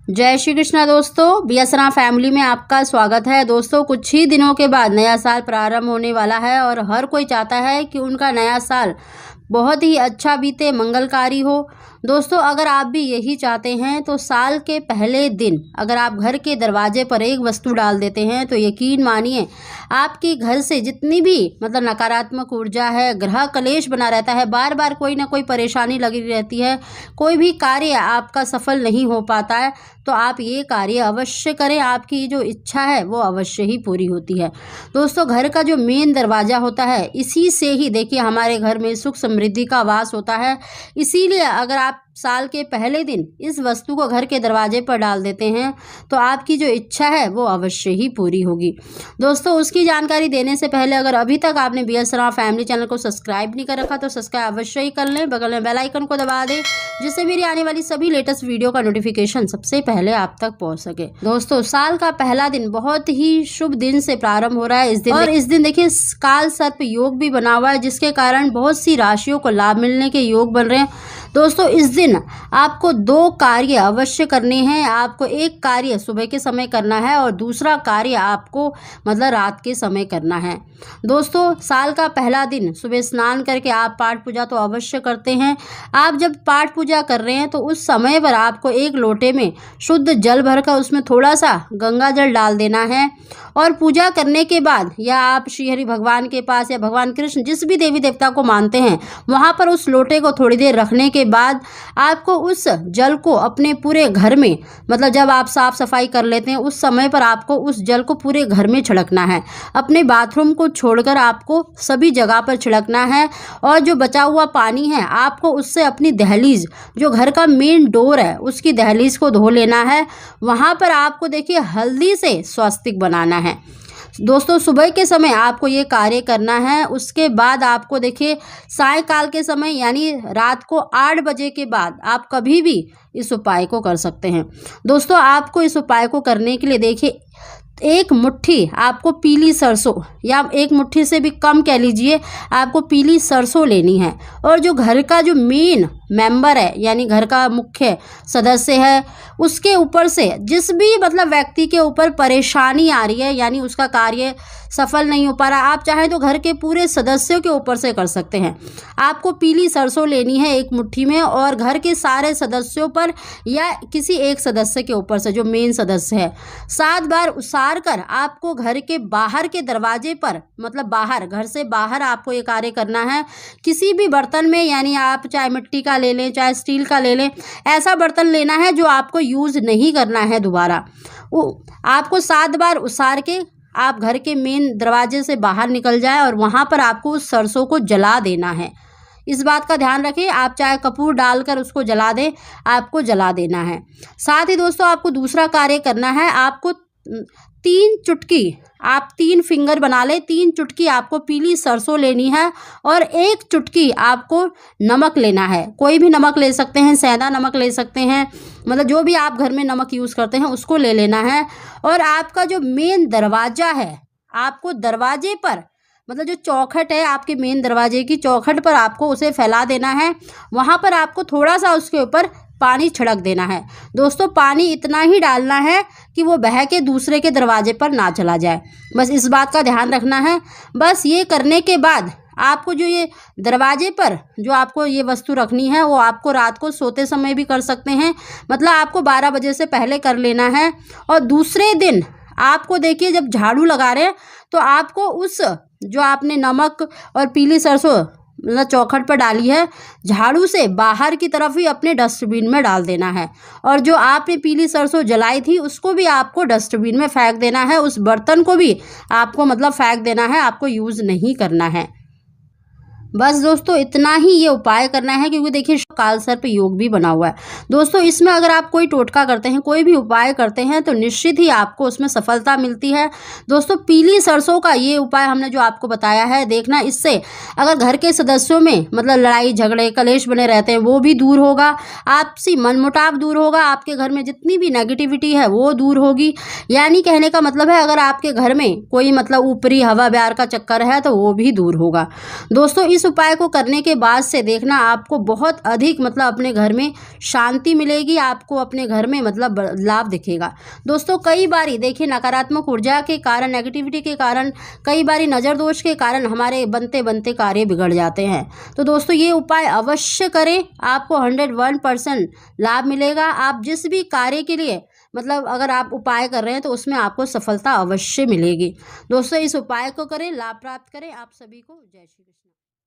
जय श्री कृष्णा दोस्तों, बीएसरा फैमिली में आपका स्वागत है। दोस्तों, कुछ ही दिनों के बाद नया साल प्रारंभ होने वाला है और हर कोई चाहता है कि उनका नया साल बहुत ही अच्छा बीते, मंगलकारी हो। दोस्तों, अगर आप भी यही चाहते हैं तो साल के पहले दिन अगर आप घर के दरवाजे पर एक वस्तु डाल देते हैं तो यकीन मानिए आपके घर से जितनी भी नकारात्मक ऊर्जा है, ग्रह कलेश बना रहता है, बार बार कोई ना कोई परेशानी लगी रहती है, कोई भी कार्य आपका सफल नहीं हो पाता है, तो आप ये कार्य अवश्य करें। आपकी जो इच्छा है वो अवश्य ही पूरी होती है। दोस्तों, घर का जो मेन दरवाज़ा होता है, इसी से ही देखिए हमारे घर में सुख समृद्धि का वास होता है। इसीलिए अगर आप साल के पहले दिन इस वस्तु को घर के दरवाजे पर डाल देते हैं तो आपकी जो इच्छा है वो अवश्य ही पूरी होगी। दोस्तों, उसकी जानकारी देने से पहले अगर अभी तक आपने बीएसरा फैमिली चैनल को सब्सक्राइब नहीं कर रखा तो सब्सक्राइब अवश्य ही कर लें, बगल में बेल आइकन को दबा दें जिससे मेरी आने वाली सभी लेटेस्ट वीडियो का नोटिफिकेशन सबसे पहले आप तक पहुंच सके। दोस्तों, साल का पहला दिन बहुत ही शुभ दिन से प्रारंभ हो रहा है। इस दिन देखिए काल सर्प योग भी बना हुआ है, जिसके कारण बहुत सी राशियों को लाभ मिलने के योग बन रहे हैं। दोस्तों, इस दिन आपको दो कार्य अवश्य करने हैं। आपको एक कार्य सुबह के समय करना है और दूसरा कार्य आपको रात के समय करना है। दोस्तों, साल का पहला दिन सुबह स्नान करके आप पाठ पूजा तो अवश्य करते हैं। आप जब पाठ पूजा कर रहे हैं तो उस समय पर आपको एक लोटे में शुद्ध जल भरकर उसमें थोड़ा सा गंगा जल डाल देना है और पूजा करने के बाद या आप श्री हरि भगवान के पास या भगवान कृष्ण जिस भी देवी देवता को मानते हैं वहाँ पर उस लोटे को थोड़ी देर रखने के बाद आपको उस जल को अपने पूरे घर में जब आप साफ सफाई कर लेते हैं उस समय पर आपको उस जल को पूरे घर में छिड़कना है। अपने बाथरूम को छोड़कर आपको सभी जगह पर छिड़कना है और जो बचा हुआ पानी है आपको उससे अपनी दहलीज, जो घर का मेन डोर है, उसकी दहलीज को धो लेना है। वहाँ पर आपको देखिए हल्दी से स्वास्तिक बनाना है। दोस्तों, सुबह के समय आपको ये कार्य करना है। उसके बाद आपको देखिए सायंकाल के समय यानी रात को 8 बजे के बाद आप कभी भी इस उपाय को कर सकते हैं। दोस्तों, आपको इस उपाय को करने के लिए देखिए एक मुट्ठी आपको पीली सरसों या एक मुट्ठी से भी कम कह लीजिए, आपको पीली सरसों लेनी है और जो घर का जो मेन मेंबर है यानी घर का मुख्य सदस्य है उसके ऊपर से जिस भी व्यक्ति के ऊपर परेशानी आ रही है यानी उसका कार्य सफल नहीं हो पा रहा, आप चाहें तो घर के पूरे सदस्यों के ऊपर से कर सकते हैं। आपको पीली सरसों लेनी है एक मुट्ठी में और घर के सारे सदस्यों पर या किसी एक सदस्य के ऊपर से जो मेन सदस्य है 7 बार उसार कर आपको घर के बाहर के दरवाजे पर बाहर घर से बाहर आपको ये कार्य करना है। किसी भी बर्तन में यानी आप चाहे मिट्टी का ले लें चाहे स्टील का ले लें, ऐसा बर्तन लेना है जो आपको यूज़ नहीं करना है दोबारा। आपको 7 बार उसार के आप घर के मेन दरवाजे से बाहर निकल जाए और वहाँ पर आपको उस सरसों को जला देना है। इस बात का ध्यान रखें, आप चाहे कपूर डालकर उसको जला दें, आपको जला देना है। साथ ही दोस्तों, आपको दूसरा कार्य करना है। आपको 3 चुटकी, आप 3 फिंगर बना लें, 3 चुटकी आपको पीली सरसों लेनी है और 1 चुटकी आपको नमक लेना है। कोई भी नमक ले सकते हैं, सेंधा नमक ले सकते हैं, जो भी आप घर में नमक यूज़ करते हैं उसको ले लेना है। और आपका जो मेन दरवाज़ा है, आपको दरवाजे पर जो चौखट है आपके मेन दरवाजे की चौखट पर आपको उसे फैला देना है। वहाँ पर आपको थोड़ा सा उसके ऊपर पानी छिड़क देना है। दोस्तों, पानी इतना ही डालना है कि वो बह के दूसरे के दरवाजे पर ना चला जाए, बस इस बात का ध्यान रखना है। बस ये करने के बाद आपको जो ये दरवाजे पर जो आपको ये वस्तु रखनी है वो आपको रात को सोते समय भी कर सकते हैं, आपको 12 बजे से पहले कर लेना है। और दूसरे दिन आपको देखिए जब झाड़ू लगा रहे हैं तो आपको उस जो आपने नमक और पीली सरसों चौखट पर डाली है, झाड़ू से बाहर की तरफ ही अपने डस्टबिन में डाल देना है। और जो आपने पीली सरसों जलाई थी उसको भी आपको डस्टबिन में फेंक देना है। उस बर्तन को भी आपको फेंक देना है, आपको यूज़ नहीं करना है। बस दोस्तों, इतना ही ये उपाय करना है क्योंकि देखिए काल सर्प योग भी बना हुआ है। दोस्तों, इसमें अगर आप कोई टोटका करते हैं, कोई भी उपाय करते हैं तो निश्चित ही आपको उसमें सफलता मिलती है। दोस्तों, पीली सरसों का ये उपाय हमने जो आपको बताया है, देखना इससे अगर घर के सदस्यों में लड़ाई झगड़े कलेश बने रहते हैं वो भी दूर होगा, आपसी मनमुटाव दूर होगा, आपके घर में जितनी भी नेगेटिविटी है वो दूर होगी। यानी कहने का मतलब है अगर आपके घर में कोई ऊपरी हवा ब्यार का चक्कर है तो वो भी दूर होगा। दोस्तों, इस उपाय को करने के बाद से देखना आपको बहुत अधिक मतलब अपने घर में शांति मिलेगी, आपको अपने घर में मतलब बदलाव दिखेगा। दोस्तों कई बारी देखिए नकारात्मक ऊर्जा के कारण, नेगेटिविटी के कारण, कई बारी नज़र दोष के कारण हमारे बनते बनते कार्य बिगड़ जाते हैं। तो दोस्तों ये उपाय अवश्य करें, आपको 101% लाभ मिलेगा। आप जिस भी कार्य के लिए मतलब अगर आप उपाय कर रहे हैं तो उसमें आपको सफलता अवश्य मिलेगी। दोस्तों इस उपाय को करें, लाभ प्राप्त करें। आप सभी को जय श्री कृष्ण।